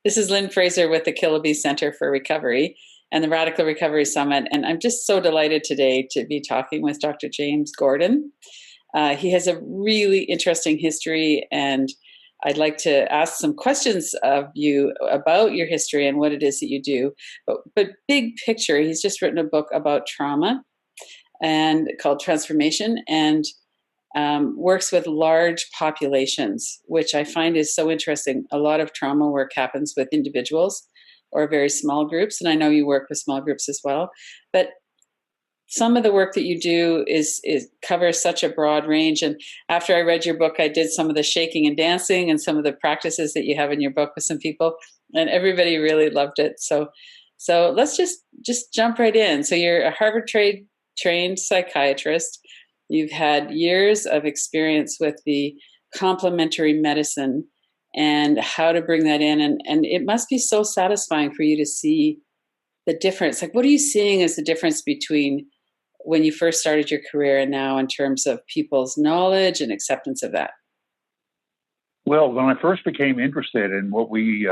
This is Lynn Fraser with the Killaby Center for Recovery and the Radical Recovery Summit. And I'm just so delighted today to be talking with Dr. James Gordon. He has a really interesting history, and I'd like to ask some questions of you about your history and what it is that you do. But big picture, he's just written a book about trauma and called Transformation, and works with large populations, which I find is so interesting. A lot of trauma work happens with individuals or very small groups, and I know you work with small groups as well. But some of the work that you do is covers such a broad range. And after I read your book, I did some of the shaking and dancing and some of the practices that you have in your book with some people, and everybody really loved it. So let's just jump right in. So you're a Harvard trained psychiatrist. You've had years of experience with the complementary medicine and how to bring that in. And it must be so satisfying for you to see the difference. Like, what are you seeing as the difference between when you first started your career and now in terms of people's knowledge and acceptance of that? Well, when I first became interested in what we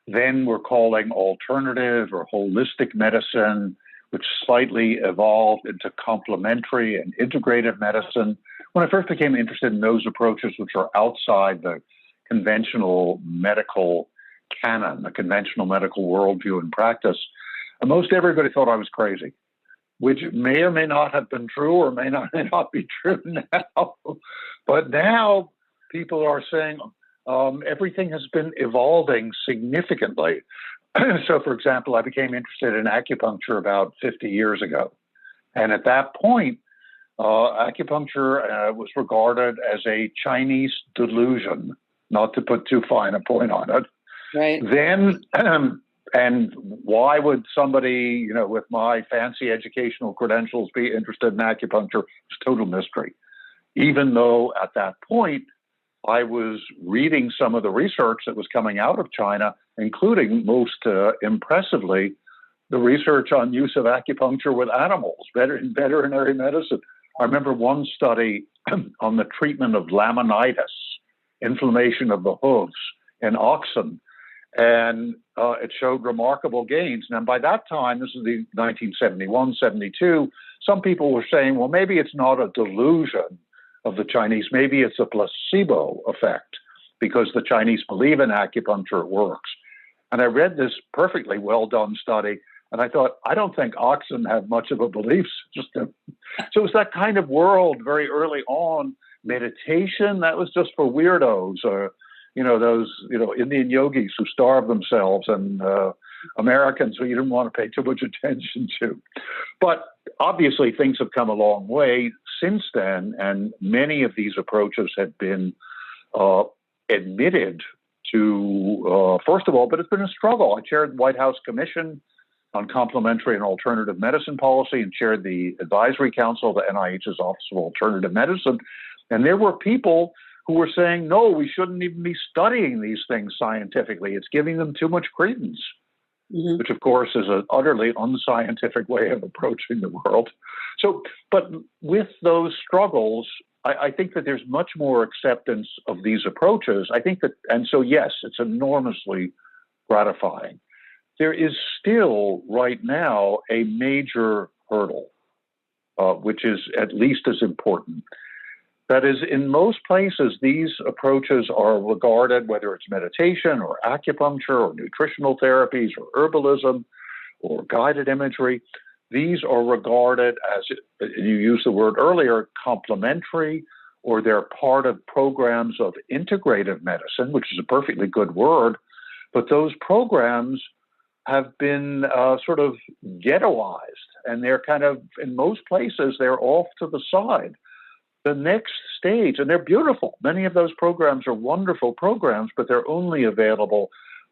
then were calling alternative or holistic medicine, which slightly evolved into complementary and integrative medicine. When I first became interested in those approaches, which are outside the conventional medical canon, the conventional medical worldview and practice, most everybody thought I was crazy, which may or may not have been true or may not be true now. But now people are saying everything has been evolving significantly. So, for example, I became interested in acupuncture about 50 years ago. And at that point, acupuncture was regarded as a Chinese delusion, not to put too fine a point on it. Right. Then, and why would somebody, with my fancy educational credentials be interested in acupuncture? It's total mystery. Even though at that point, I was reading some of the research that was coming out of China, including most impressively, the research on use of acupuncture with animals, in veterinary medicine. I remember one study on the treatment of laminitis, inflammation of the hooves in oxen, and it showed remarkable gains. Now, by that time, this is the 1971, 72, some people were saying, well, maybe it's not a delusion of the Chinese, maybe it's a placebo effect because the Chinese believe in acupuncture, it works. And I read this perfectly well done study, and I thought, I don't think oxen have much of a belief system. So it was that kind of world very early on. Meditation, that was just for weirdos, those Indian yogis who starve themselves, and Americans who you didn't want to pay too much attention to. But obviously things have come a long way since then, and many of these approaches have been admitted to, first of all, but it's been a struggle. I chaired the White House Commission on Complementary and Alternative Medicine Policy and chaired the Advisory Council of the NIH's Office of Alternative Medicine. And there were people who were saying, no, we shouldn't even be studying these things scientifically. It's giving them too much credence, which, of course, is an utterly unscientific way of approaching the world. So, but with those struggles, I think that there's much more acceptance of these approaches. I think that, and so, yes, it's enormously gratifying. There is still right now a major hurdle, which is at least as important. That is, in most places, these approaches are regarded, whether it's meditation or acupuncture or nutritional therapies or herbalism or guided imagery, these are regarded as, you used the word earlier, complementary, or they're part of programs of integrative medicine, which is a perfectly good word, but those programs have been sort of ghettoized, and they're kind of, in most places, they're off to the side. The next stage, and they're beautiful. Many of those programs are wonderful programs, but they're only available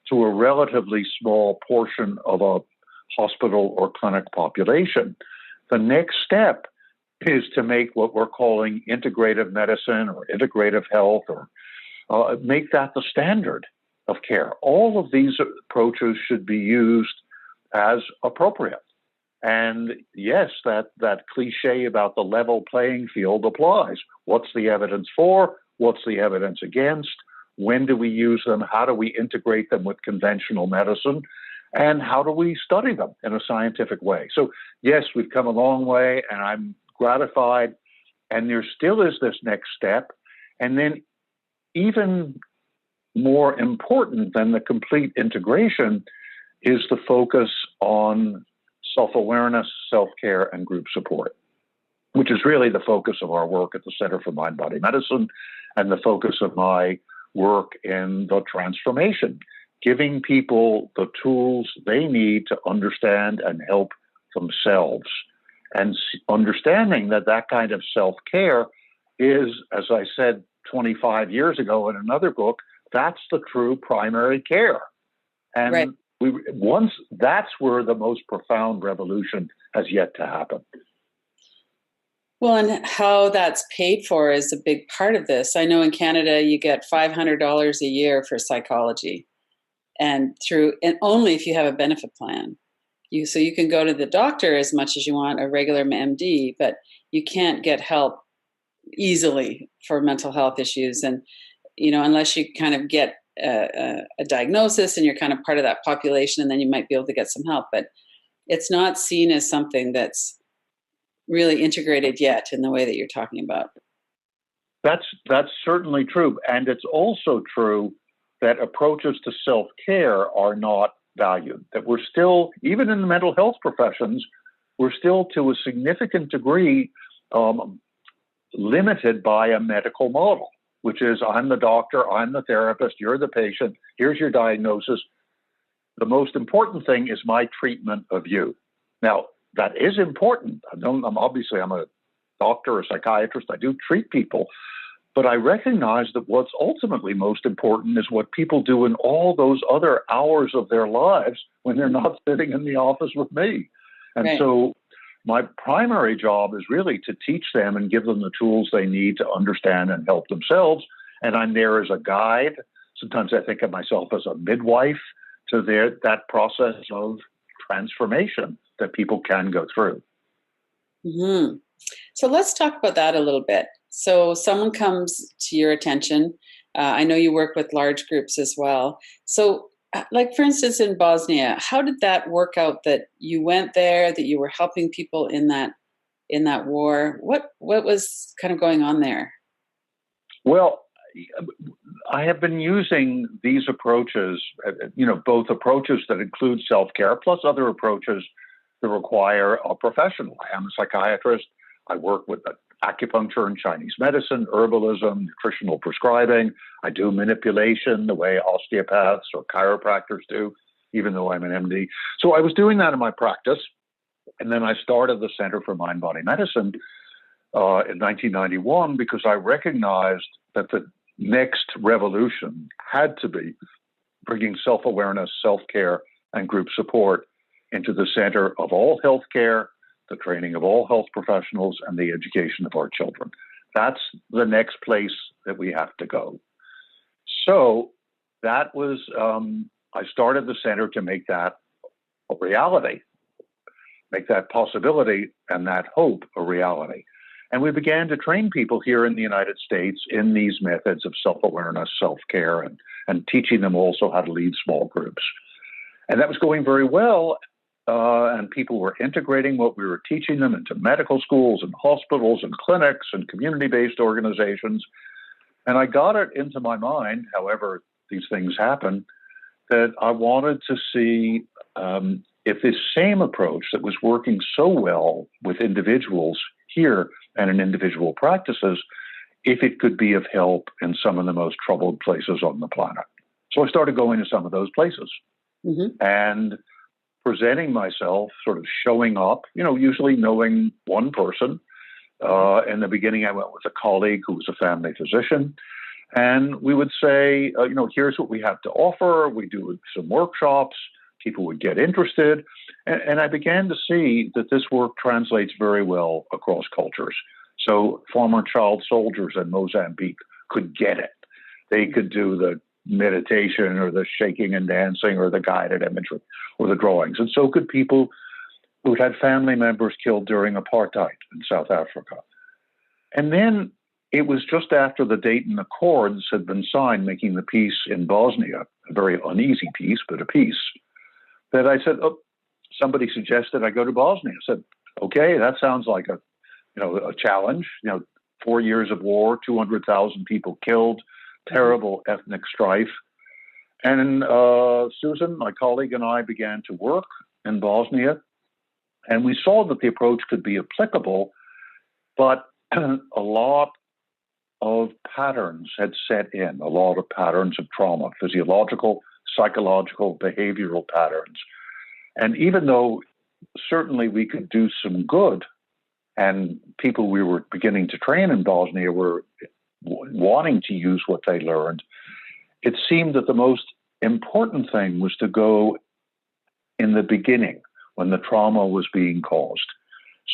to a relatively small portion of a hospital or clinic population. The next step is to make what we're calling integrative medicine or integrative health, or make that the standard of care. All of these approaches should be used as appropriate. And yes, that cliche about the level playing field applies. What's the evidence for? What's the evidence against? When do we use them? How do we integrate them with conventional medicine? And how do we study them in a scientific way? So, yes, we've come a long way, and I'm gratified. And there still is this next step. And then even more important than the complete integration is the focus on self-awareness, self-care, and group support, which is really the focus of our work at the Center for Mind-Body Medicine and the focus of my work in the transformation, giving people the tools they need to understand and help themselves, and understanding that that kind of self-care is, as I said 25 years ago in another book, that's the true primary care. And Right. once that's where the most profound revolution has yet to happen. Well, and how that's paid for is a big part of this. I know in Canada you get $500 a year for psychology, and only if you have a benefit plan. So you can go to the doctor as much as you want, a regular MD, but you can't get help easily for mental health issues, and unless you kind of get a diagnosis and you're kind of part of that population, and then you might be able to get some help. But it's not seen as something that's really integrated yet in the way that you're talking about. That's certainly true. And it's also true that approaches to self-care are not valued, that we're still, even in the mental health professions, we're still to a significant degree limited by a medical model, which is I'm the doctor, I'm the therapist, you're the patient, here's your diagnosis. The most important thing is my treatment of you. Now, that is important. I'm a doctor, a psychiatrist. I do treat people. But I recognize that what's ultimately most important is what people do in all those other hours of their lives when they're not sitting in the office with me. And Right. So my primary job is really to teach them and give them the tools they need to understand and help themselves. And I'm there as a guide. Sometimes I think of myself as a midwife to that process of transformation that people can go through. Mm-hmm. So let's talk about that a little bit. So someone comes to your attention. I know you work with large groups as well. So like, for instance, in Bosnia, how did that work out that you went there, that you were helping people in that war? What was kind of going on there? Well, I have been using these approaches, both approaches that include self-care plus other approaches that require a professional. I am a psychiatrist. I work with acupuncture and Chinese medicine, herbalism, nutritional prescribing. I do manipulation the way osteopaths or chiropractors do, even though I'm an MD. So I was doing that in my practice. And then I started the Center for Mind-Body Medicine in 1991 because I recognized that the next revolution had to be bringing self-awareness, self-care, and group support into the center of all healthcare, the training of all health professionals, and the education of our children. That's the next place that we have to go. So that was, I started the center to make that a reality, make that possibility and that hope a reality. And we began to train people here in the United States in these methods of self-awareness, self-care, and teaching them also how to lead small groups. And that was going very well. And people were integrating what we were teaching them into medical schools and hospitals and clinics and community-based organizations. And I got it into my mind, however these things happen, that I wanted to see if this same approach that was working so well with individuals here and in individual practices, if it could be of help in some of the most troubled places on the planet. So I started going to some of those places and presenting myself, sort of showing up, usually knowing one person. In the beginning, I went with a colleague who was a family physician. And we would say, here's what we have to offer. We do some workshops. People would get interested. And I began to see that this work translates very well across cultures. So former child soldiers in Mozambique could get it. They could do the meditation or the shaking and dancing or the guided imagery or the drawings. And so could people who had family members killed during apartheid in South Africa. And then it was just after the Dayton Accords had been signed, making the peace in Bosnia, a very uneasy peace, but a peace, that I said, oh, somebody suggested I go to Bosnia. I said, okay, that sounds like a challenge. 4 years of war, 200,000 people killed, terrible ethnic strife. And Susan, my colleague, and I began to work in Bosnia, and we saw that the approach could be applicable, but a lot of patterns had set in, a lot of patterns of trauma, physiological, psychological, behavioral patterns. And even though certainly we could do some good, and people we were beginning to train in Bosnia were wanting to use what they learned, it seemed that the most important thing was to go in the beginning when the trauma was being caused.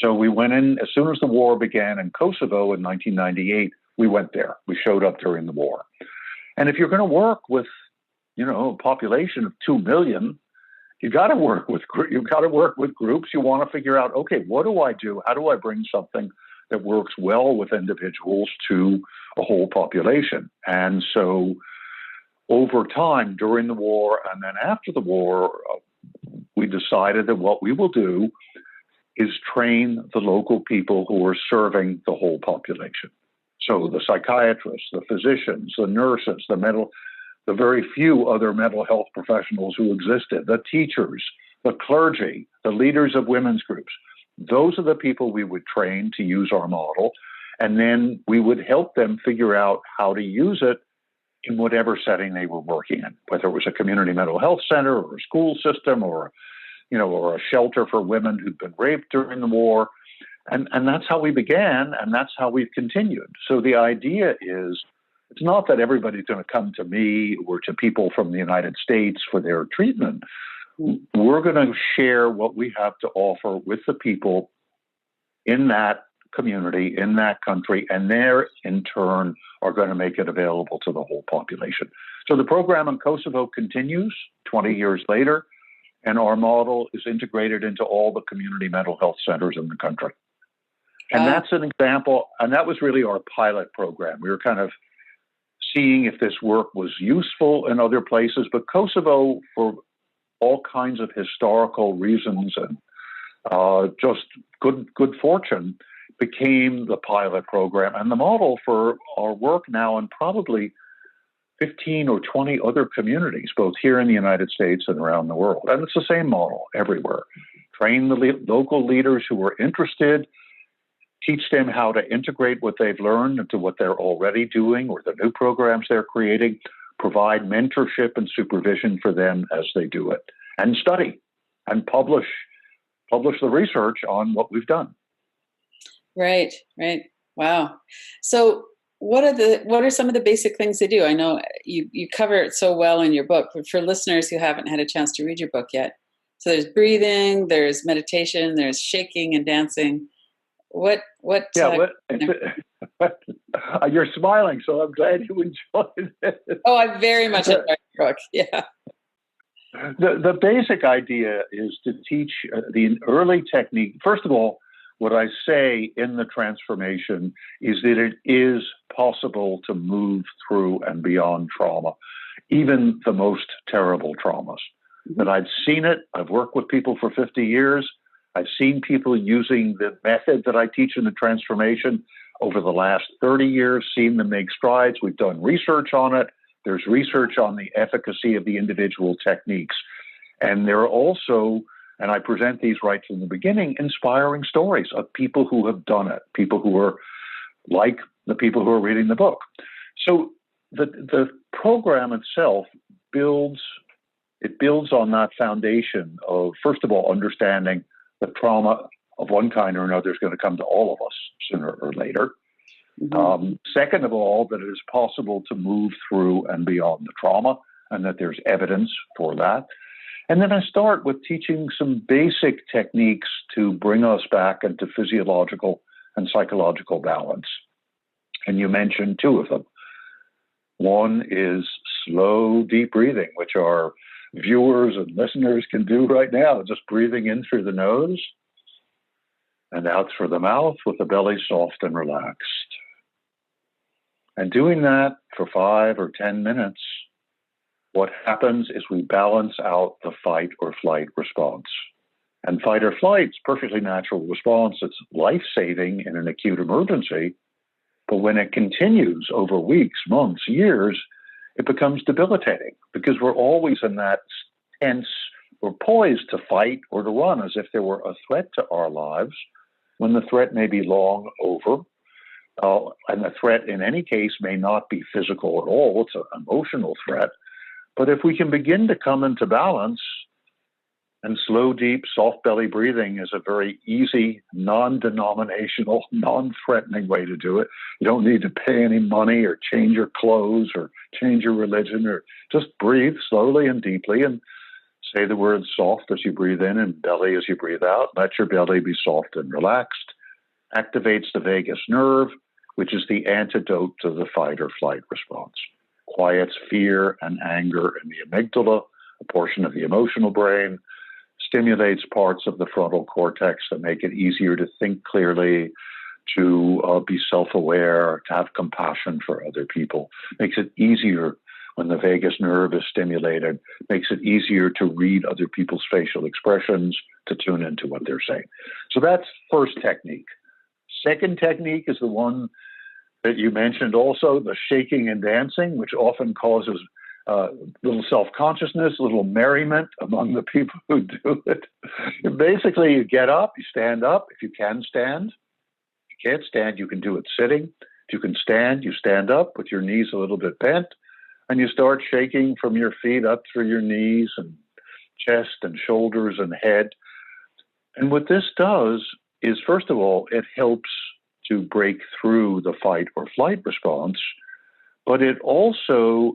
So we went in, as soon as the war began in Kosovo in 1998, we went there. We showed up during the war. And if you're going to work with, a population of 2 million, you got to work with groups. You want to figure out, okay, what do I do? How do I bring something that works well with individuals to a whole population? And so over time, during the war and then after the war, we decided that what we will do is train the local people who are serving the whole population. So the psychiatrists, the physicians, the nurses, the very few other mental health professionals who existed, the teachers, the clergy, the leaders of women's groups. Those are the people we would train to use our model. And then we would help them figure out how to use it in whatever setting they were working in, whether it was a community mental health center or a school system or a shelter for women who'd been raped during the war. And that's how we began, and that's how we've continued. So the idea is, it's not that everybody's going to come to me or to people from the United States for their treatment. We're going to share what we have to offer with the people in that community, in that country, and they, in turn, are going to make it available to the whole population. So the program in Kosovo continues 20 years later, and our model is integrated into all the community mental health centers in the country. And that's an example, and that was really our pilot program. We were kind of seeing if this work was useful in other places, but Kosovo, for all kinds of historical reasons and just good fortune, became the pilot program and the model for our work now in probably 15 or 20 other communities, both here in the United States and around the world. And it's the same model everywhere. Train the local leaders who are interested, teach them how to integrate what they've learned into what they're already doing or the new programs they're creating, provide mentorship and supervision for them as they do it, and study and publish the research on what we've done. Right. Wow. So what are some of the basic things they do? I know you cover it so well in your book, but for listeners who haven't had a chance to read your book yet. So there's breathing, there's meditation, there's shaking and dancing. You're smiling, so I'm glad you enjoyed it. Oh, I very much enjoyed the book. Yeah. The basic idea is to teach the early technique. First of all, what I say in the transformation is that it is possible to move through and beyond trauma, even the most terrible traumas. That I've seen it. I've worked with people for 50 years. I've seen people using the method that I teach in the transformation over the last 30 years, seen them make strides. We've done research on it. There's research on the efficacy of the individual techniques. And there are also, and I present these right from the beginning, inspiring stories of people who have done it, people who are like the people who are reading the book. So the program itself builds on that foundation of, first of all, understanding that trauma of one kind or another is going to come to all of us sooner or later. Second of all, that it is possible to move through and beyond the trauma, and that there's evidence for that. And then I start with teaching some basic techniques to bring us back into physiological and psychological balance. And you mentioned two of them. One is slow, deep breathing, which our viewers and listeners can do right now, just breathing in through the nose and out through the mouth with the belly soft and relaxed. And doing that for 5 or 10 minutes, what happens is we balance out the fight or flight response. And fight or flight is a perfectly natural response. It's life-saving in an acute emergency. But when it continues over weeks, months, years, it becomes debilitating because we're always in that tense, we're poised to fight or to run as if there were a threat to our lives when the threat may be long over. And the threat in any case may not be physical at all. It's an emotional threat. But if we can begin to come into balance, and slow, deep, soft belly breathing is a very easy, non-denominational, non-threatening way to do it. You don't need to pay any money or change your clothes or change your religion, or just breathe slowly and deeply and say the word soft as you breathe in and belly as you breathe out. Let your belly be soft and relaxed. Activates the vagus nerve, which is the antidote to the fight or flight response. Quiets fear and anger in the amygdala, a portion of the emotional brain. Stimulates parts of the frontal cortex that make it easier to think clearly, to be self-aware, to have compassion for other people. Makes it easier when the vagus nerve is stimulated. Makes it easier to read other people's facial expressions, to tune into what they're saying. So that's first technique. Second technique is the one that you mentioned also, the shaking and dancing, which often causes little self-consciousness, a little merriment among the people who do it. Basically, you get up, you stand up. If you can stand, if you can't stand, you can do it sitting. If you can stand, you stand up with your knees a little bit bent, and you start shaking from your feet up through your knees and chest and shoulders and head. And what this does is, first of all, it helps to break through the fight or flight response, but it also,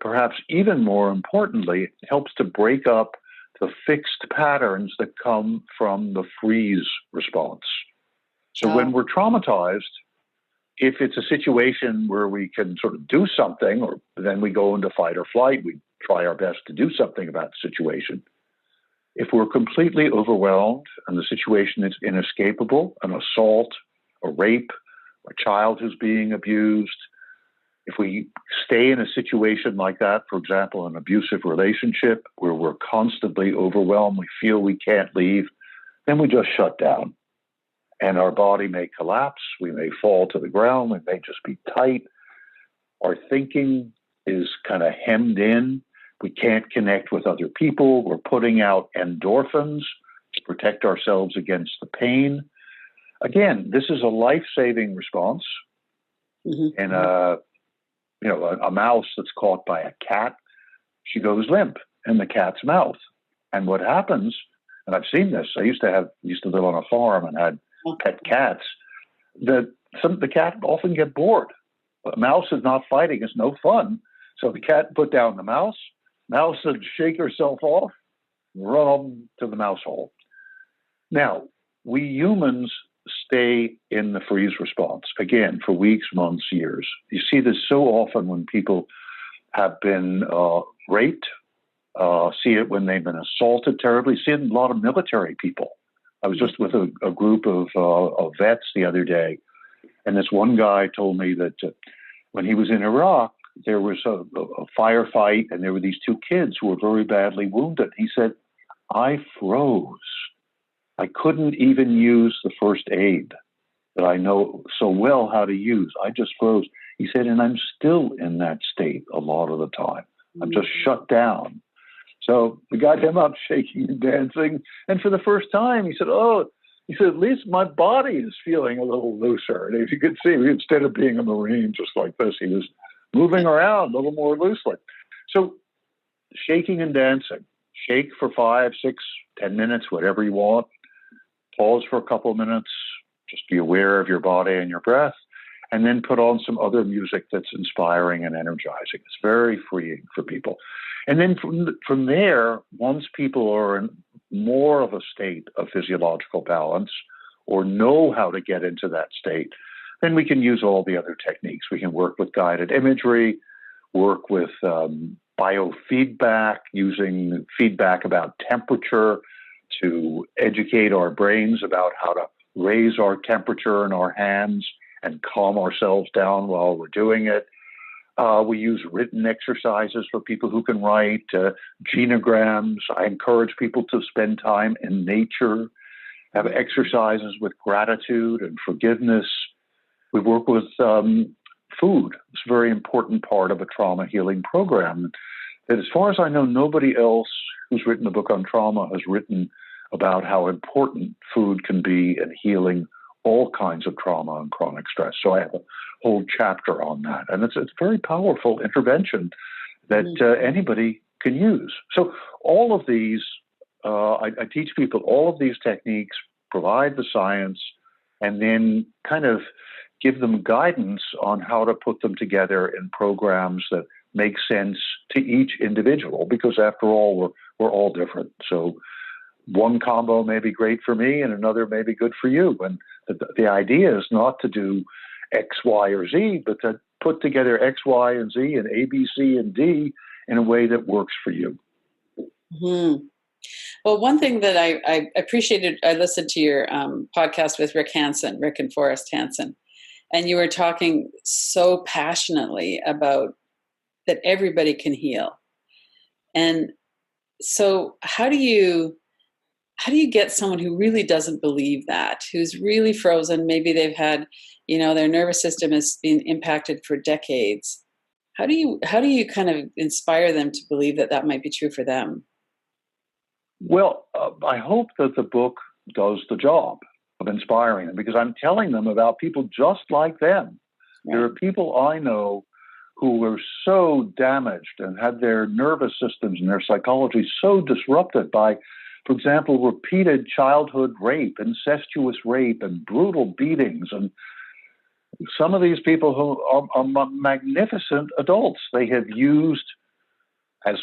perhaps even more importantly, it helps to break up the fixed patterns that come from the freeze response. So when we're traumatized, if it's a situation where we can sort of do something, or then we go into fight or flight, we try our best to do something about the situation. If we're completely overwhelmed and the situation is inescapable, an assault, a rape, a child who's being abused, if we stay in a situation like that, for example, an abusive relationship where we're constantly overwhelmed, we feel we can't leave, then we just shut down. And our body may collapse, we may fall to the ground, we may just be tight. Our thinking is kind of hemmed in. We can't connect with other people. We're putting out endorphins to protect ourselves against the pain. Again, this is a life-saving response. Mm-hmm. And a mouse that's caught by a cat, she goes limp in the cat's mouth. And what happens, and I've seen this, I used to live on a farm and had pet cats, the cat often get bored. A mouse is not fighting, it's no fun. So the cat put down the mouse would shake herself off, run to the mouse hole. Now, we humans stay in the freeze response, again, for weeks, months, years. You see this so often when people have been raped, see it when they've been assaulted terribly, see it in a lot of military people. I was just with a group of vets the other day, and this one guy told me that when he was in Iraq, there was a firefight, and there were these two kids who were very badly wounded. He said, I froze. I couldn't even use the first aid that I know so well how to use. I just froze. He said, and I'm still in that state a lot of the time. I'm just shut down. So we got him up shaking and dancing. And for the first time, he said, at least my body is feeling a little looser. And if you could see, instead of being a Marine just like this, he was moving around a little more loosely. So shaking and dancing. Shake for 5, 6, 10 minutes, whatever you want. Pause for a couple of minutes. Just be aware of your body and your breath. And then put on some other music that's inspiring and energizing. It's very freeing for people. And then from there, once people are in more of a state of physiological balance or know how to get into that state, then we can use all the other techniques. We can work with guided imagery, work with biofeedback, using feedback about temperature to educate our brains about how to raise our temperature in our hands and calm ourselves down while we're doing it. We use written exercises for people who can write, genograms. I encourage people to spend time in nature, have exercises with gratitude and forgiveness. We work with food. It's a very important part of a trauma healing program. That, as far as I know, nobody else who's written a book on trauma has written about how important food can be in healing all kinds of trauma and chronic stress. So I have a whole chapter on that. And it's a very powerful intervention that anybody can use. So all of these, I teach people all of these techniques, provide the science, and then kind of give them guidance on how to put them together in programs that make sense to each individual, because after all, we're all different. So one combo may be great for me and another may be good for you. And the idea is not to do X, Y, or Z, but to put together X, Y, and Z and A, B, C, and D in a way that works for you. Mm-hmm. Well, one thing that I appreciated, I listened to your podcast with Rick and Forrest Hansen, and you were talking so passionately about that everybody can heal. And so how do you get someone who really doesn't believe that, who's really frozen? Maybe they've had, their nervous system has been impacted for decades. How do you kind of inspire them to believe that that might be true for them? Well, I hope that the book does the job of inspiring them, because I'm telling them about people just like them. Right. There are people I know who were so damaged and had their nervous systems and their psychology so disrupted by, for example, repeated childhood rape, incestuous rape, and brutal beatings. And some of these people who are magnificent adults, they have used as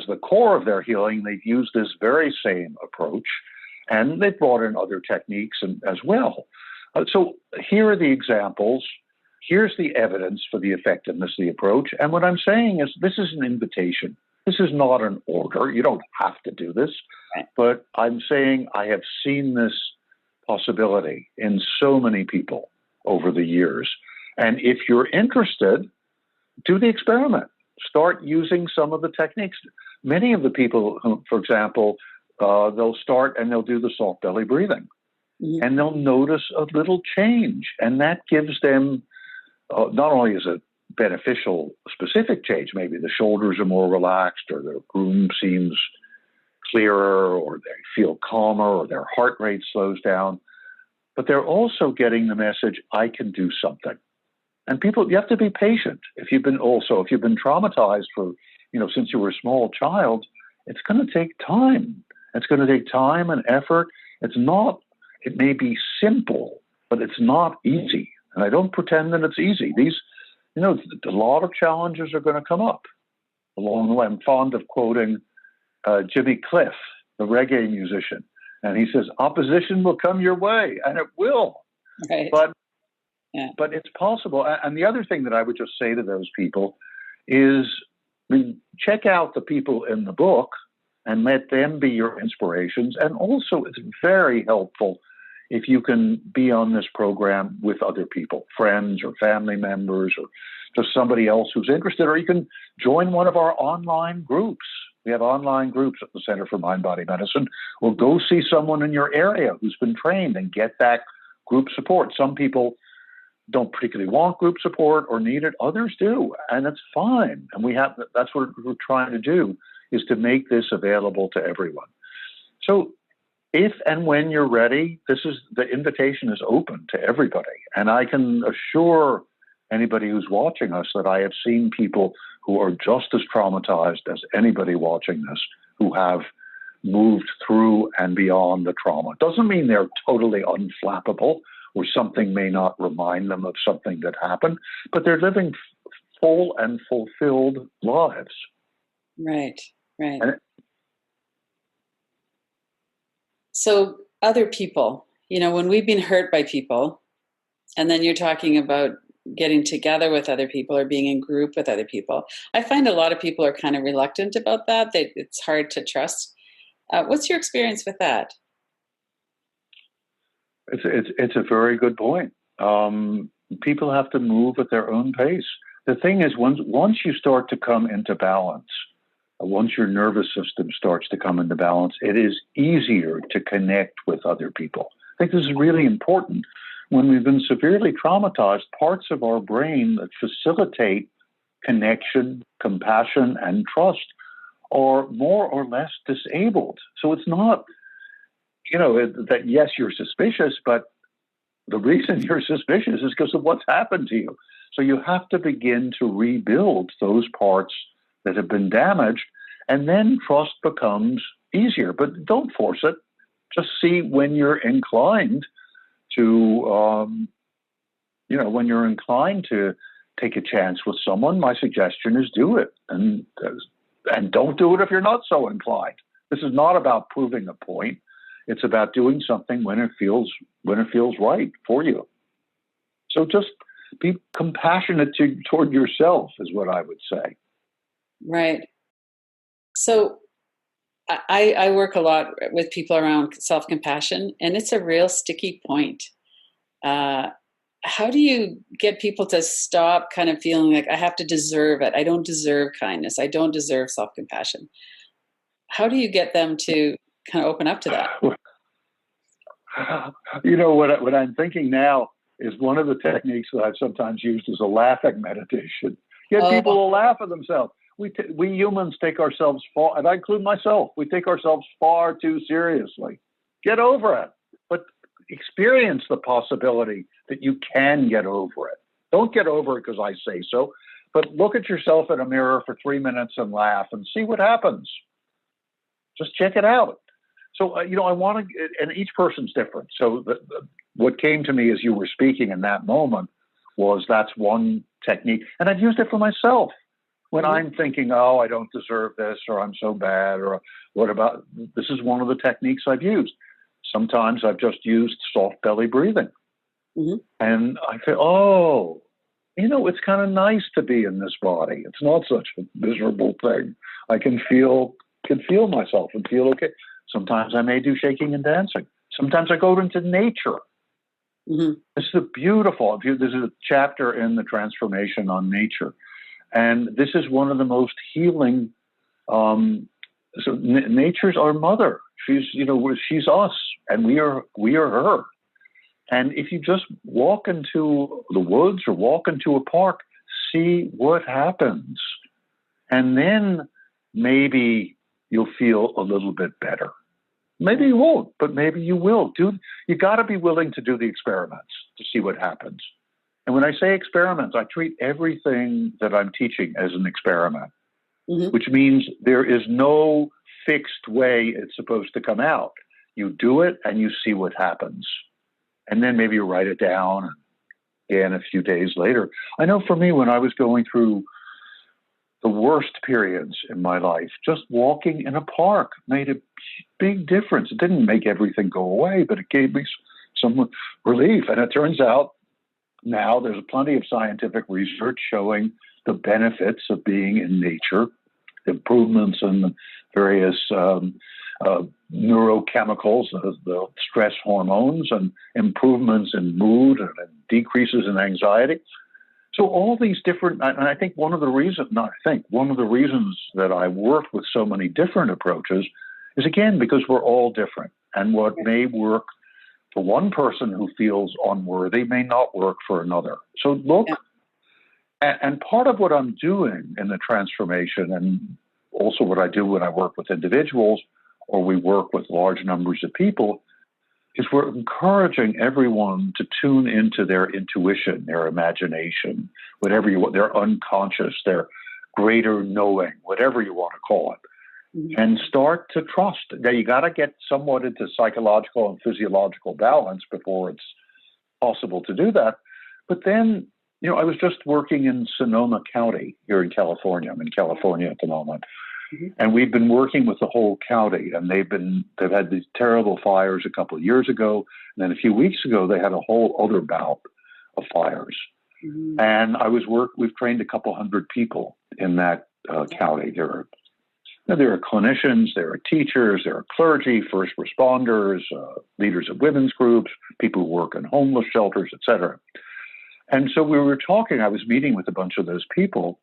the core of their healing, they've used this very same approach, and they've brought in other techniques as well. So here are the examples. Here's the evidence for the effectiveness of the approach. And what I'm saying is this is an invitation. This is not an order. You don't have to do this. But I'm saying I have seen this possibility in so many people over the years. And if you're interested, do the experiment. Start using some of the techniques. Many of the people who, for example, they'll start and they'll do the soft belly breathing. Mm-hmm. And they'll notice a little change. And that gives them, not only is it beneficial specific change, maybe the shoulders are more relaxed, or their groin seems clearer, or they feel calmer, or their heart rate slows down, but they're also getting the message, I can do something. And people, you have to be patient. If you've been traumatized for, since you were a small child, it's going to take time. It's going to take time and effort. It may be simple, but it's not easy. And I don't pretend that it's easy. A lot of challenges are going to come up along the way. I'm fond of quoting Jimmy Cliff, the reggae musician. And he says, opposition will come your way, and it will. Right. But it's possible. And the other thing that I would just say to those people is, check out the people in the book and let them be your inspirations. And also, it's very helpful if you can be on this program with other people, friends or family members, or just somebody else who's interested, or you can join one of our online groups. We have online groups at the Center for Mind-Body Medicine. Or go see someone in your area who's been trained and get that group support. Some people don't particularly want group support or need it. Others do, and it's fine. And that's what we're trying to do, is to make this available to everyone. So if and when you're ready, the invitation is open to everybody. And I can assure anybody who's watching us that I have seen people who are just as traumatized as anybody watching this, who have moved through and beyond the trauma. It doesn't mean they're totally unflappable, or something may not remind them of something that happened, but they're living full and fulfilled lives. Right. So other people, when we've been hurt by people, and then you're talking about getting together with other people or being in group with other people, I find a lot of people are kind of reluctant about that. It's hard to trust. What's your experience with that? It's a very good point. People have to move at their own pace. The thing is, once you start to come into balance, once your nervous system starts to come into balance, it is easier to connect with other people. I think this is really important. When we've been severely traumatized, parts of our brain that facilitate connection, compassion, and trust are more or less disabled. So it's not, that yes, you're suspicious, but the reason you're suspicious is because of what's happened to you. So you have to begin to rebuild those parts that have been damaged, and then trust becomes easier. But don't force it. Just see when you're inclined to, when you're inclined to take a chance with someone. My suggestion is do it, and don't do it if you're not so inclined. This is not about proving a point. It's about doing something when it feels right for you. So just be compassionate toward yourself is what I would say. Right. So I work a lot with people around self-compassion, and it's a real sticky point. How do you get people to stop kind of feeling like I have to deserve it? I don't deserve kindness. I don't deserve self-compassion. How do you get them to kind of open up to that? What I'm thinking now is one of the techniques that I've sometimes used is a laughing meditation. People will laugh at themselves. We humans take ourselves far, and I include myself, we take ourselves far too seriously. Get over it. But experience the possibility that you can get over it. Don't get over it because I say so, but look at yourself in a mirror for 3 minutes and laugh and see what happens. Just check it out. So, I want to, and each person's different. So what came to me as you were speaking in that moment was that's one technique. And I've used it for myself. When I'm thinking, oh, I don't deserve this, or I'm so bad, or what about, this is one of the techniques I've used. Sometimes I've just used soft belly breathing. Mm-hmm. And I feel, it's kind of nice to be in this body. It's not such a miserable thing. I can feel myself and feel okay. Sometimes I may do shaking and dancing. Sometimes I go into nature. Mm-hmm. This is beautiful. This is a chapter in the transformation on nature. And this is one of the most healing. Nature's our mother. She's us, and we are her. And if you just walk into the woods or walk into a park, see what happens, and then maybe you'll feel a little bit better. Maybe you won't, but maybe you will. You got to be willing to do the experiments to see what happens. And when I say experiments, I treat everything that I'm teaching as an experiment, mm-hmm. which means there is no fixed way it's supposed to come out. You do it and you see what happens. And then maybe you write it down again a few days later. I know for me, when I was going through the worst periods in my life, just walking in a park made a big difference. It didn't make everything go away, but it gave me some relief. And it turns out now there's plenty of scientific research showing the benefits of being in nature, improvements in various neurochemicals, the stress hormones, and improvements in mood and decreases in anxiety. So all these different, and I think one of the reasons that I work with so many different approaches is, again, because we're all different. And what may work for one person who feels unworthy may not work for another. So look, and part of what I'm doing in the transformation, and also what I do when I work with individuals or we work with large numbers of people, is we're encouraging everyone to tune into their intuition, their imagination, whatever you want, their unconscious, their greater knowing, whatever you want to call it. And start to trust. Now, you got to get somewhat into psychological and physiological balance before it's possible to do that. But then, I was just working in Sonoma County here in California. I'm in California at the moment. Mm-hmm. And we've been working with the whole county, and they've had these terrible fires a couple of years ago. And then a few weeks ago, they had a whole other bout of fires. Mm-hmm. And we've trained a couple hundred people in that county. There are clinicians, there are teachers, there are clergy, first responders, leaders of women's groups, people who work in homeless shelters, etc. And so we were talking, I was meeting with a bunch of those people,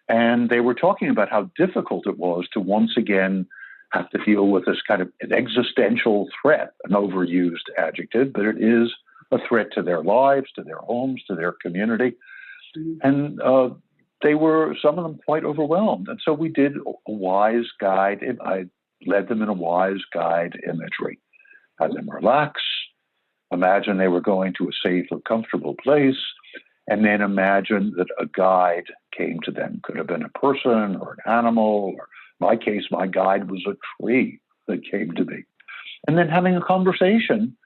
and they were talking about how difficult it was to once again have to deal with this kind of an existential threat, an overused adjective, but it is a threat to their lives, to their homes, to their community. And they were, some of them, quite overwhelmed. And so we did a wise guide. I led them in a wise guide imagery, had them relax, imagine they were going to a safe or comfortable place, and then imagine that a guide came to them. Could have been a person or an animal, or in my case, my guide was a tree that came to me. And then having a conversation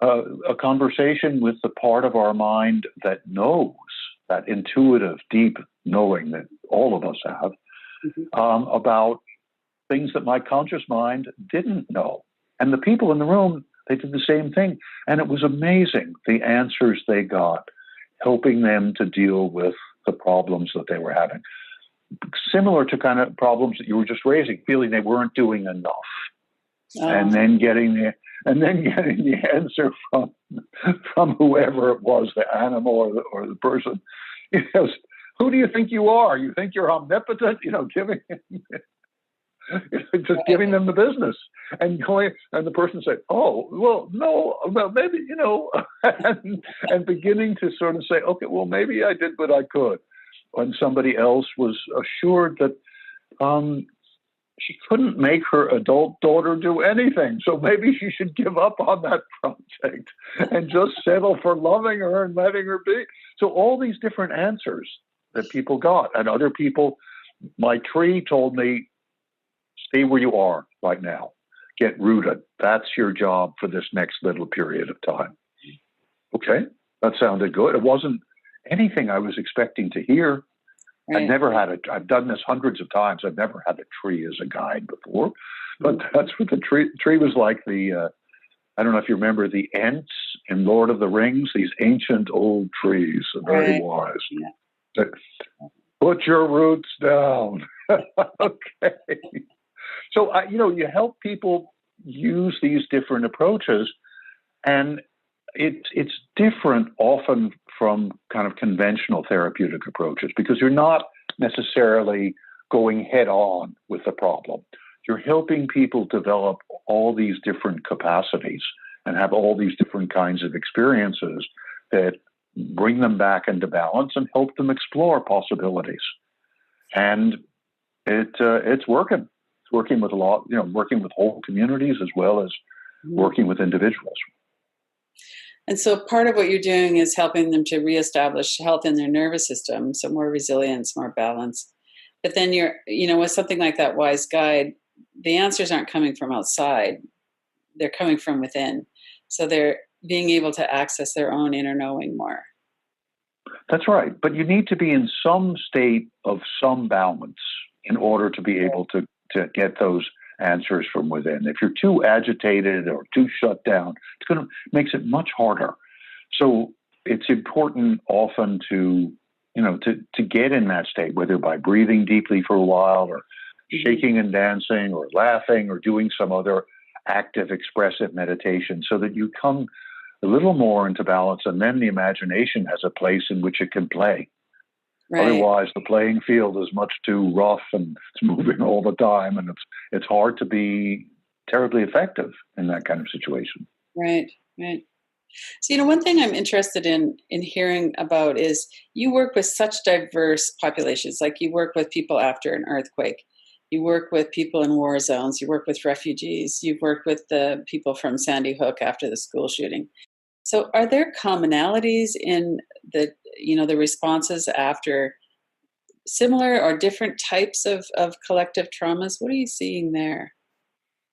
with the part of our mind that knows, that intuitive, deep knowing that all of us have, about things that my conscious mind didn't know. And the people in the room, they did the same thing. And it was amazing, the answers they got, helping them to deal with the problems that they were having. Similar to kind of problems that you were just raising, feeling they weren't doing enough. And then getting the answer from whoever it was, the animal or the person. You know, who do you think you are? You think you're omnipotent? You know, just giving them the business and the person said, "Oh, well, no, well, maybe, you know," and beginning to sort of say, "Okay, well, maybe I did what I could." When somebody else was assured that she couldn't make her adult daughter do anything, so maybe she should give up on that project and just settle for loving her and letting her be. So all these different answers that people got, and other people, my tree told me, stay where you are right now. Get rooted. That's your job for this next little period of time. Okay, that sounded good. It wasn't anything I was expecting to hear. Right. I've done this hundreds of times. I've never had a tree as a guide before, but that's what the tree was like. I don't know if you remember the Ents in Lord of the Rings, these ancient old trees, very wise. Yeah. Put your roots down. Okay. So, you help people use these different approaches, and it's different often from kind of conventional therapeutic approaches, because you're not necessarily going head on with the problem. You're helping people develop all these different capacities and have all these different kinds of experiences that bring them back into balance and help them explore possibilities. And it's working. It's working with working with whole communities as well as working with individuals. And so part of what you're doing is helping them to reestablish health in their nervous system, so more resilience, more balance. But then with something like that wise guide, the answers aren't coming from outside. They're coming from within. So they're being able to access their own inner knowing more. That's right. But you need to be in some state of some balance in order to be able to get those answers from within. If you're too agitated or too shut down, makes it much harder. So it's important often to get in that state, whether by breathing deeply for a while or shaking and dancing or laughing or doing some other active expressive meditation, so that you come a little more into balance, and then the imagination has a place in which it can play. Right. Otherwise, the playing field is much too rough and it's moving all the time, and it's hard to be terribly effective in that kind of situation. Right. So, one thing I'm interested in hearing about is you work with such diverse populations. Like you work with people after an earthquake, you work with people in war zones, you work with refugees, you've worked with the people from Sandy Hook after the school shooting. So are there commonalities in the responses after similar or different types of collective traumas? What are you seeing there?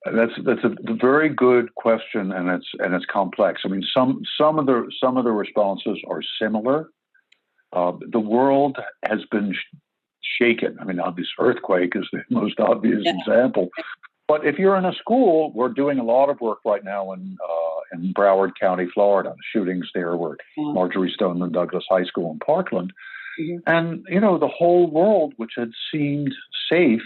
That's a very good question, and it's complex. I mean, some of the responses are similar. The world has been shaken. I mean, this earthquake is the most obvious example. But if you're in a school, we're doing a lot of work right now in Broward County, Florida. The shootings there were Marjorie Stoneman Douglas High School in Parkland. And, the whole world, which had seemed safe,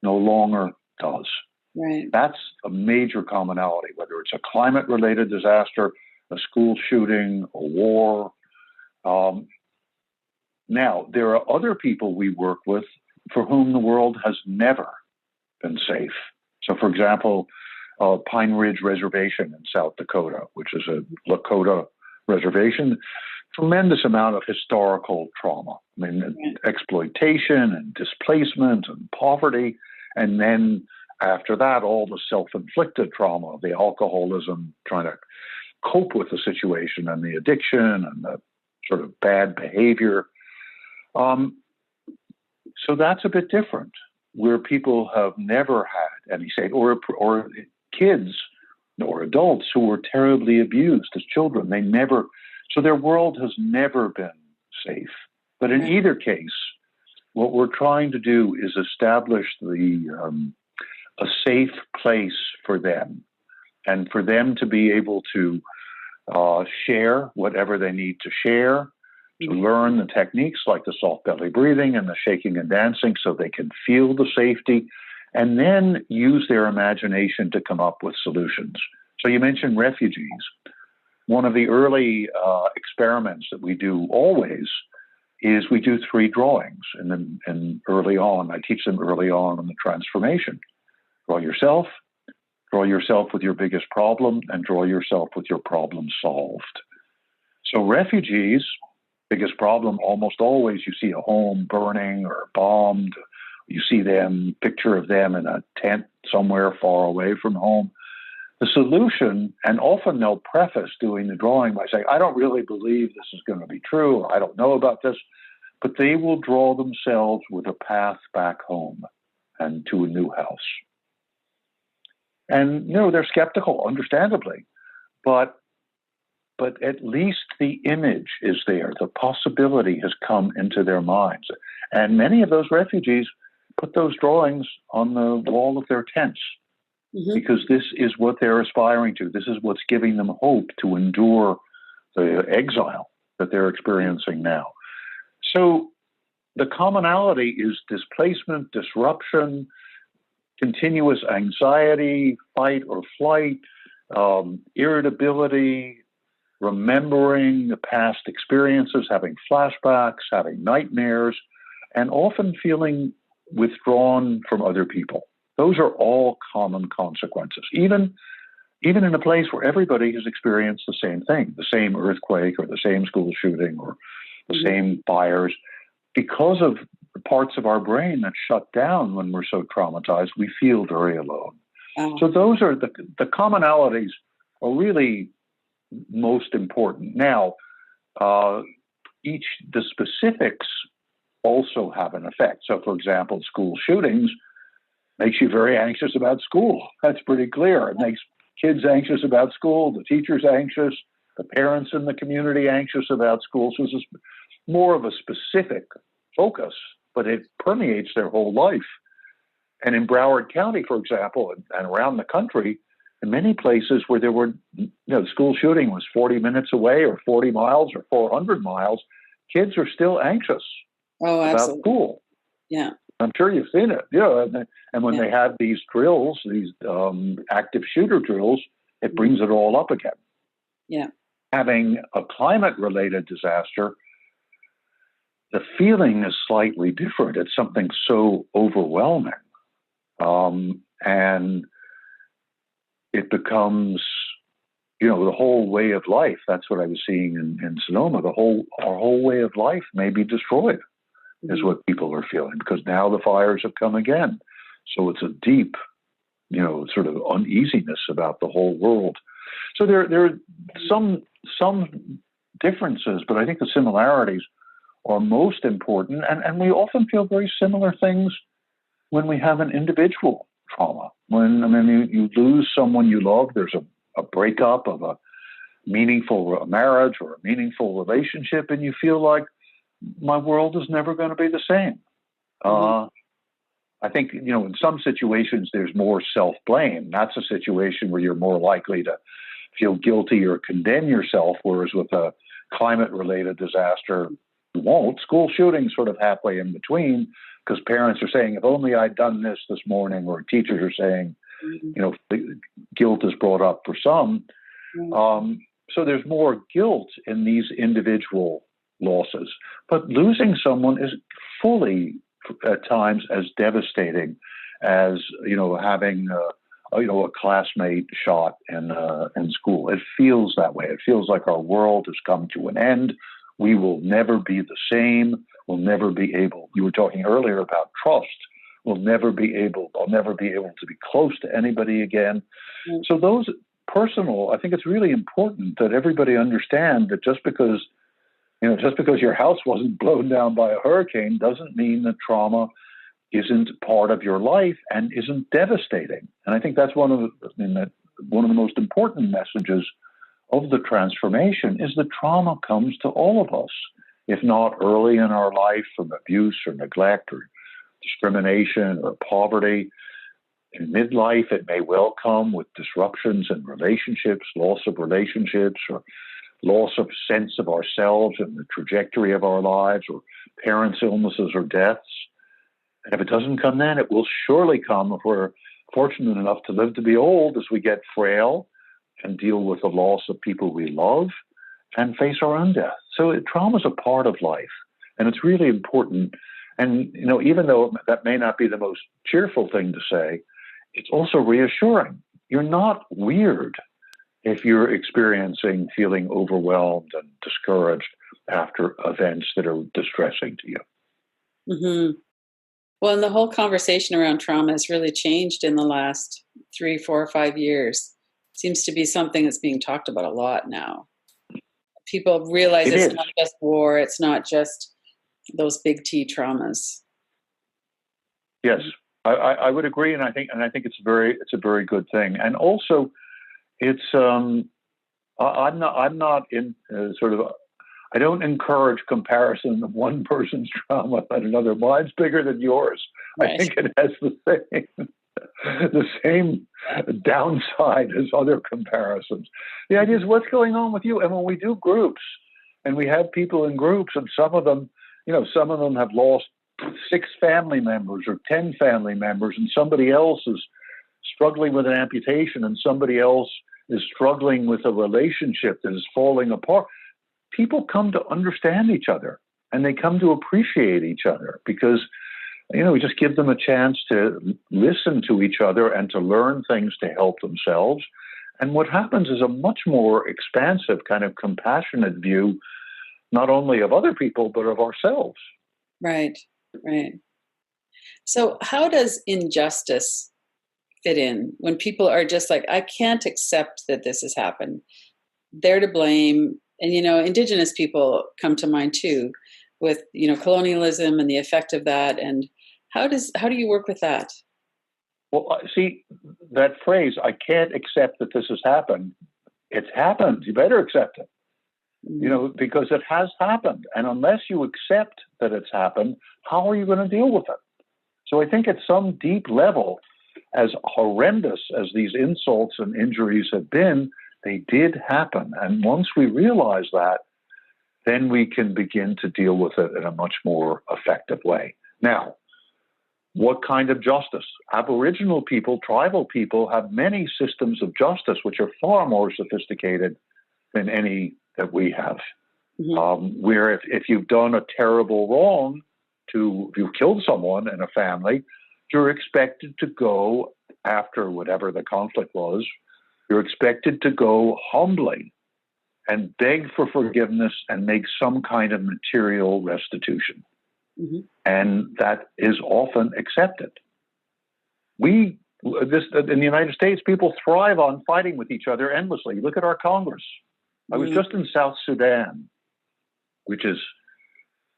no longer does. Right. That's a major commonality, whether it's a climate-related disaster, a school shooting, a war. Now, there are other people we work with for whom the world has never been safe. So, for example, Pine Ridge Reservation in South Dakota, which is a Lakota reservation, tremendous amount of historical trauma. I mean, exploitation and displacement and poverty. And then after that, all the self-inflicted trauma, the alcoholism, trying to cope with the situation and the addiction and the sort of bad behavior. So that's a bit different, where people have never had any say, or kids or adults who were terribly abused as children. So their world has never been safe. But in either case, what we're trying to do is establish a safe place for them, and for them to be able to share whatever they need to share, to learn the techniques like the soft belly breathing and the shaking and dancing so they can feel the safety, and then use their imagination to come up with solutions. So you mentioned refugees. One of the early experiments that we do always is we do 3 drawings, and early on, I teach them early on in the transformation. Draw yourself with your biggest problem, and draw yourself with your problem solved. So refugees, biggest problem, almost always you see a home burning or bombed. You see picture of them in a tent somewhere far away from home. The solution, and often they'll preface doing the drawing by saying, I don't really believe this is going to be true, or I don't know about this, but they will draw themselves with a path back home and to a new house. And, they're skeptical, understandably, but at least the image is there. The possibility has come into their minds. And many of those refugees put those drawings on the wall of their tents, because this is what they're aspiring to. This is what's giving them hope to endure the exile that they're experiencing now. So the commonality is displacement, disruption, continuous anxiety, fight or flight, irritability, remembering the past experiences, having flashbacks, having nightmares, and often feeling withdrawn from other people. Those are all common consequences, even in a place where everybody has experienced the same thing, the same earthquake or the same school shooting or the same fires. Because of the parts of our brain that shut down when we're so traumatized, we feel very alone. So those are the commonalities are really most important. Now, the specifics also have an effect. So, for example, school shootings makes you very anxious about school. That's pretty clear. It makes kids anxious about school, the teachers anxious, the parents in the community anxious about school. So it's more of a specific focus, but it permeates their whole life. And in Broward County, for example, and around the country, in many places where there were, the school shooting was 40 minutes away or 40 miles or 400 miles, kids are still anxious about school. Yeah. I'm sure you've seen it. And when they have these drills, these active shooter drills, it brings it all up again. Yeah. Having a climate-related disaster, the feeling is slightly different. It's something so overwhelming. And it becomes, the whole way of life. That's what I was seeing in Sonoma. Our whole way of life may be destroyed, is what people are feeling, because now the fires have come again. So it's a deep, sort of uneasiness about the whole world. So there are some differences, but I think the similarities are most important. And we often feel very similar things when we have an individual trauma. When you lose someone you love, there's a breakup of a meaningful marriage or a meaningful relationship, and you feel like my world is never going to be the same. I think, in some situations there's more self-blame. That's a situation where you're more likely to feel guilty or condemn yourself, whereas with a climate-related disaster, you won't. School shooting sort of halfway in between, because parents are saying, if only I'd done this morning, or teachers are saying, guilt is brought up for some. So there's more guilt in these individual losses. But losing someone is fully, at times, as devastating as, having a classmate shot in school. It feels that way. It feels like our world has come to an end. We will never be the same. We'll never be able. You were talking earlier about trust. I'll never be able to be close to anybody again. Mm. So those personal, I think it's really important that everybody understand that just because your house wasn't blown down by a hurricane doesn't mean that trauma isn't part of your life and isn't devastating. And I think that's one of the most important messages of the transformation is that trauma comes to all of us, if not early in our life from abuse or neglect or discrimination or poverty. In midlife, it may well come with disruptions in relationships, loss of relationships, or loss of sense of ourselves and the trajectory of our lives, or parents' illnesses or deaths. And if it doesn't come then, it will surely come if we're fortunate enough to live to be old as we get frail and deal with the loss of people we love and face our own death. So trauma is a part of life, and it's really important. And, even though that may not be the most cheerful thing to say, it's also reassuring. You're not weird if you're experiencing feeling overwhelmed and discouraged after events that are distressing to you. Mm-hmm. Well, and the whole conversation around trauma has really changed in the last 3, 4, 5 years. Seems to be something that's being talked about a lot now. People realize it's not just war, it's not just those big T traumas. Yes, I would agree, and I think it's a very good thing. And also, it's I'm not in I don't encourage comparison of one person's trauma and another. Mine's bigger than yours. Right. I think it has the same downside as other comparisons. The idea is what's going on with you. And when we do groups and we have people in groups, and some of them have lost 6 family members or 10 family members, and somebody else is struggling with an amputation and somebody else is struggling with a relationship that is falling apart. People come to understand each other and they come to appreciate each other because, we just give them a chance to listen to each other and to learn things to help themselves. And what happens is a much more expansive kind of compassionate view, not only of other people, but of ourselves. Right. So how does injustice fit in when people are just like, I can't accept that this has happened. They're to blame. And, Indigenous people come to mind too with, colonialism and the effect of that. And how do you work with that? Well, see, that phrase, I can't accept that this has happened. It's happened. You better accept it, because it has happened. And unless you accept that it's happened, how are you going to deal with it? So I think at some deep level, as horrendous as these insults and injuries have been, they did happen. And once we realize that, then we can begin to deal with it in a much more effective way. Now, what kind of justice? Aboriginal people, tribal people have many systems of justice which are far more sophisticated than any that we have. Mm-hmm. Where if you've done a terrible wrong, if you've killed someone in a family, you're expected to go after whatever the conflict was. You're expected to go humbly and beg for forgiveness and make some kind of material restitution. Mm-hmm. And that is often accepted. In the United States, people thrive on fighting with each other endlessly. Look at our Congress. Mm-hmm. I was just in South Sudan, which is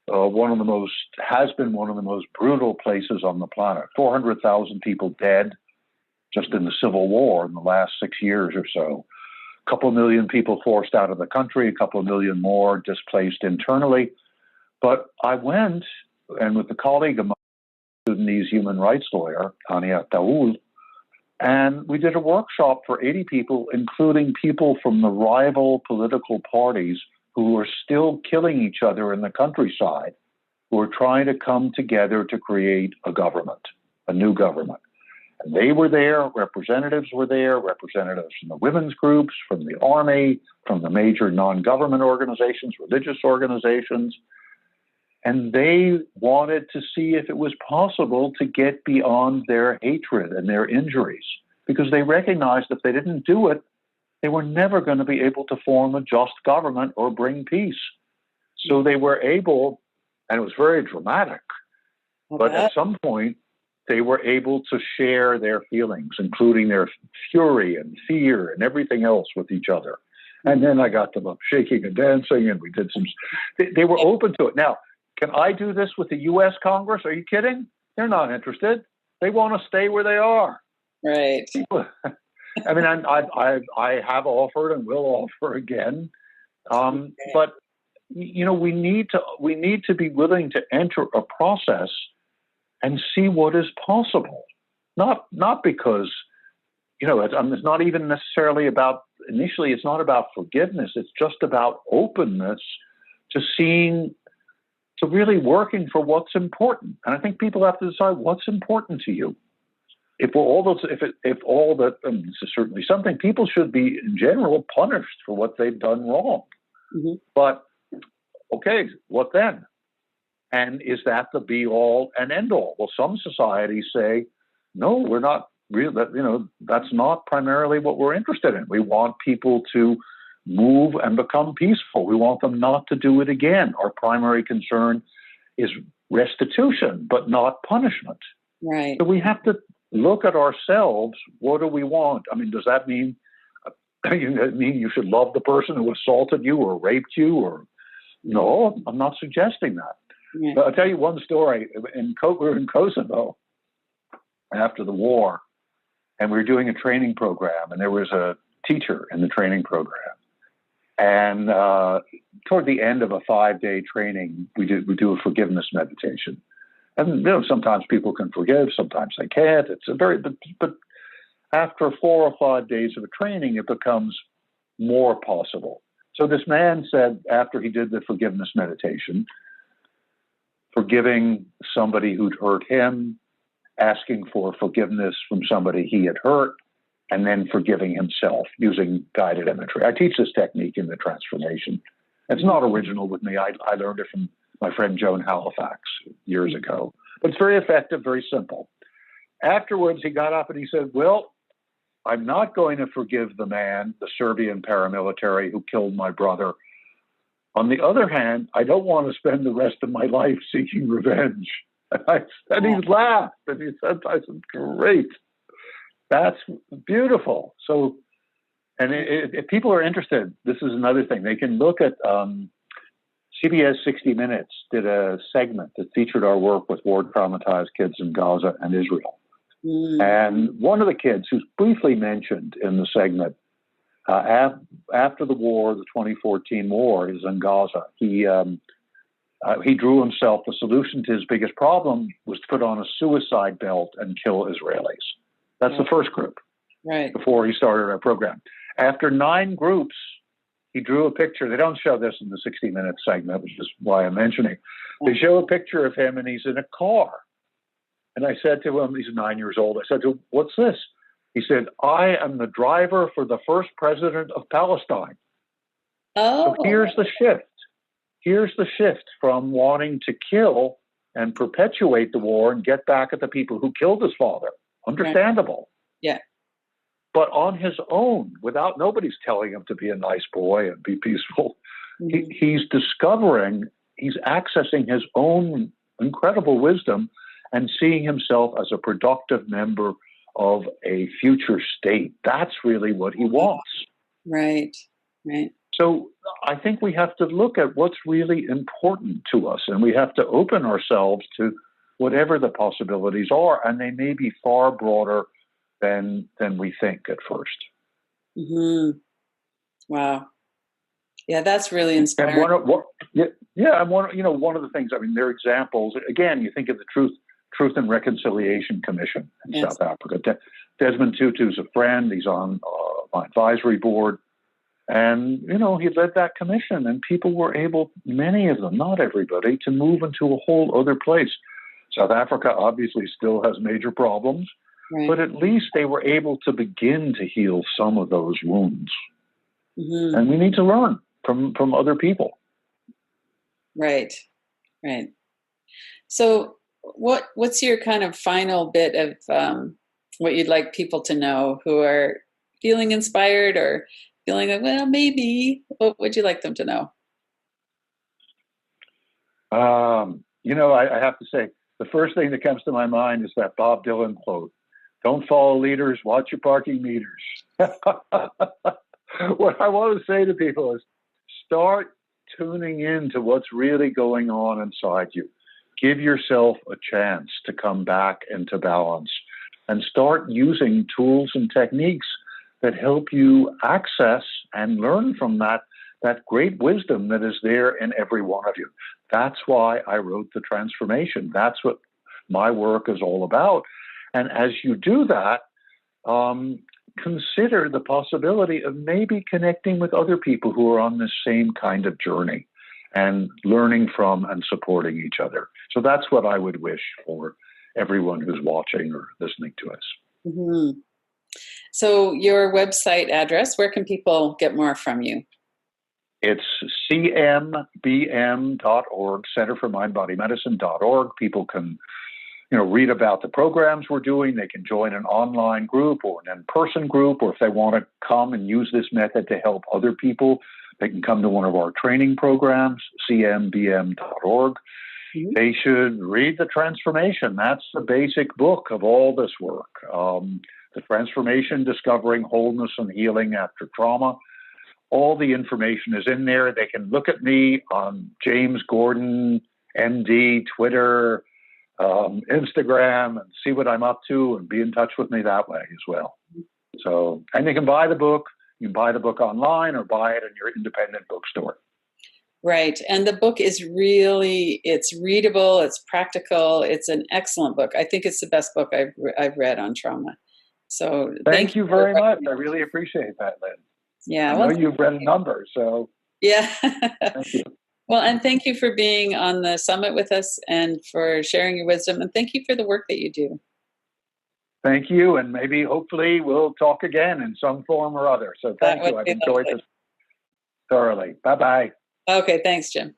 one of the most brutal places on the planet. 400,000 people dead just in the civil war in the last 6 years or so. A couple million people forced out of the country, a couple million more displaced internally. But I went, and with a colleague of mine, a Sudanese human rights lawyer, Ania Daoul, and we did a workshop for 80 people, including people from the rival political parties who are still killing each other in the countryside, who are trying to come together to create a government, a new government. And they were there, representatives were there, representatives from the women's groups, from the army, from the major non-government organizations, religious organizations. And they wanted to see if it was possible to get beyond their hatred and their injuries, because they recognized if they didn't do it, they were never going to be able to form a just government or bring peace. So they were able, and it was very dramatic, but at some point, they were able to share their feelings, including their fury and fear and everything else with each other. And then I got them up shaking and dancing, and we did some, they were open to it. Now, can I do this with the U.S. Congress? Are you kidding? They're not interested. They want to stay where they are. Right. I mean, I have offered and will offer again. But, you know, we need to be willing to enter a process and see what is possible. Not because, you know, it's not even necessarily about, initially, it's not about forgiveness. It's just about openness to seeing, to really working for what's important. And I think people have to decide what's important to you. If all that, this is certainly something, people should be, in general, punished for what they've done wrong. Mm-hmm. But, okay, what then? And is that the be-all and end-all? Well, some societies say, no, we're not real. You know, that's not primarily what we're interested in. We want people to move and become peaceful. We want them not to do it again. Our primary concern is restitution, but not punishment. Right. So we have to look at ourselves. What do we want? I mean, does that mean you should love the person who assaulted you or raped you? Or no, I'm not suggesting that. Yeah. But I'll tell you one story. We were in Kosovo after the war, and we were doing a training program, and there was a teacher in the training program. And toward the end of a 5-day training, we do a forgiveness meditation. And you know, sometimes people can forgive, sometimes they can't. It's a but after 4 or 5 days of a training, it becomes more possible. So this man said, after he did the forgiveness meditation, forgiving somebody who'd hurt him, asking for forgiveness from somebody he had hurt, and then forgiving himself using guided imagery. I teach this technique in the transformation. It's not original with me. I learned it from my friend Joan Halifax years ago. But it's very effective, very simple. Afterwards, he got up and he said, well, I'm not going to forgive the man, the Serbian paramilitary who killed my brother. On the other hand, I don't want to spend the rest of my life seeking revenge. And he laughed, and he said, I said, great. That's beautiful. So, and if people are interested, this is another thing. They can look at CBS 60 Minutes did a segment that featured our work with war-traumatized kids in Gaza and Israel. And one of the kids who's briefly mentioned in the segment, after the war, the 2014 war, is in Gaza. He drew himself, the solution to his biggest problem was to put on a suicide belt and kill Israelis. That's the first group, right? Before he started our program. After 9 groups, he drew a picture. They don't show this in the 60 Minutes segment, which is why I'm mentioning. They show a picture of him, and he's in a car. And I said to him, he's 9 years old, I said to him, what's this? He said, I am the driver for the first president of Palestine. Oh. So here's the shift. Here's the shift from wanting to kill and perpetuate the war and get back at the people who killed his father. Understandable. Yeah. But on his own, without nobody's telling him to be a nice boy and be peaceful, he's discovering, he's accessing his own incredible wisdom and seeing himself as a productive member of a future state. That's really what he wants. Right, right. So I think we have to look at what's really important to us, and we have to open ourselves to whatever the possibilities are, and they may be far broader than we think at first. Mm-hmm. Wow. Yeah, that's really inspiring. And one of the things, I mean, there are examples. Again, you think of the Truth and Reconciliation Commission in South Africa. Desmond Tutu's a friend. He's on my advisory board. And, you know, he led that commission, and people were able, many of them, not everybody, to move into a whole other place. South Africa obviously still has major problems. Right. but at least they were able to begin to heal some of those wounds. Mm-hmm. And we need to learn from other people. Right. Right. So what's your kind of final bit of what you'd like people to know who are feeling inspired or feeling like, well, maybe, what would you like them to know? I have to say, the first thing that comes to my mind is that Bob Dylan quote, "Don't follow leaders, watch your parking meters." What I want to say to people is start tuning in to what's really going on inside you. Give yourself a chance to come back into balance and start using tools and techniques that help you access and learn from that great wisdom that is there in every one of you. That's why I wrote The Transformation. That's what my work is all about. And as you do that, consider the possibility of maybe connecting with other people who are on the same kind of journey and learning from and supporting each other. So that's what I would wish for everyone who's watching or listening to us. Mm-hmm. So your website address, where can people get more from you? It's cmbm.org, Center for Mind Body Medicine.org. People can read about the programs we're doing. They can join an online group or an in-person group, or if they want to come and use this method to help other people, they can come to one of our training programs, cmbm.org. Mm-hmm. They should read The Transformation. That's the basic book of all this work. The Transformation, Discovering Wholeness and Healing After Trauma. All the information is in there. They can look at me on James Gordon, MD, Twitter, Instagram, and see what I'm up to and be in touch with me that way as well. So, and you can buy the book. You can buy the book online or buy it in your independent bookstore. Right. And the book is it's readable, it's practical, it's an excellent book. I think it's the best book I've read on trauma. So thank you very much. I really appreciate that, Lynn. Yeah. I know you've read a number, so yeah. Thank you. Well, and thank you for being on the summit with us and for sharing your wisdom. And thank you for the work that you do. Thank you. And maybe, hopefully, we'll talk again in some form or other. So thank you. I've enjoyed this thoroughly. Bye-bye. Okay. Thanks, Jim.